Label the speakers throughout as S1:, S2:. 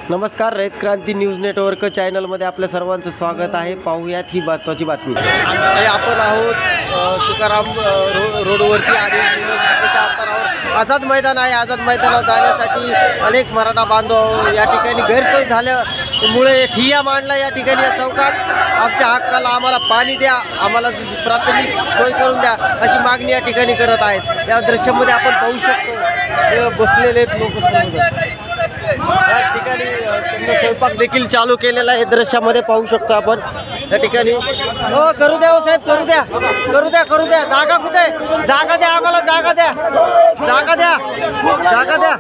S1: नमस्कार, Rayat Kranti news network चॅनलमध्ये आपल्या सर्वांचं स्वागत आहे। पाहूयात ही महत्त्वाची बातमी। आपण आहोत तुकाराम रोडवरती आणि अंतरावर आझाद मैदान आहे। आझाद मैदानावर जाण्यासाठी अनेक मराठा बांधव या ठिकाणी गैरसोय झाल्यामुळे ठिय्या मांडला या ठिकाणी या चौकात। आमच्या हक्काला आम्हाला पाणी द्या, आम्हाला प्राथमिक सोय करून द्या अशी मागणी या ठिकाणी करत आहेत। या दृश्यामध्ये आपण पाहू शकतो बसलेले लोक या ठिकाणी त्यांनी स्वयंपाक देखील चालू केलेला आहे। दृश्यामध्ये पाहू शकतो आपण या ठिकाणी। हो, करू द्या साहेब, करू द्या, करू द्या, करू द्या। जागा कुठे? जागा द्या, आम्हाला जागा द्या, जागा द्या, जागा द्या।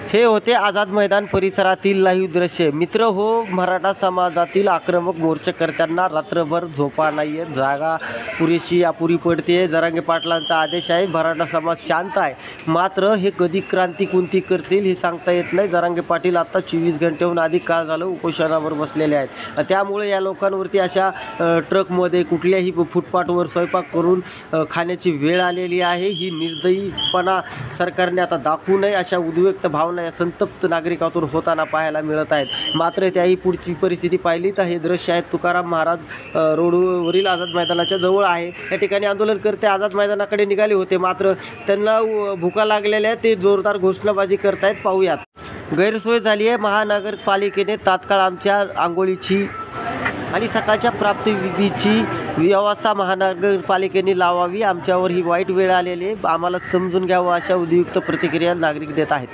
S1: हे होते आझाद मैदान परिसरातील लाईव्ह दृश्य। मित्र हो, मराठा समाजातील आक्रमक मोर्चेकर्त्यांना रात्रभर झोपा नाही आहे, जागा पुरेशी अपुरी पडते। जरांगे पाटलांचा आदेश आहे, मराठा समाज शांत आहे, मात्र हे कधी क्रांती कोणती करतील हे सांगता येत नाही। जरांगे पाटील आता 24 घंटेहून अधिक काळ झालं उपोषणावर बसलेले आहेत। त्यामुळे या लोकांवरती अशा ट्रकमध्ये कुठल्याही फुटपाथवर स्वयंपाक करून खाण्याची वेळ आलेली आहे। ही निर्दयीपणा सरकारने आता दाखवू नये अशा उद्विग्न भावना या संतप्त नागरिकातून होताना पाहायला मिळत आहेत। मात्र त्याही पुढची परिस्थिती पाहिली तर हे दृश्य आहे तुकाराम महाराज रोडवरील आझाद मैदानाच्या जवळ आहे। या ठिकाणी आंदोलनकर्ते आझाद मैदानाकडे निघाले होते, मात्र त्यांना भुका लागलेल्या ते जोरदार घोषणाबाजी करतायत। पाहूयात। गैरसोय झाली आहे, महानगरपालिकेने तात्काळ आमच्या आंघोळीची आणि सकाळच्या प्राप्तिविधीची व्यवस्था महानगरपालिकेने लावावी, आमच्यावर ही वाईट वेळ आलेली आहे, आम्हाला समजून घ्यावं अशा उद्युक्त प्रतिक्रिया नागरिक देत आहेत।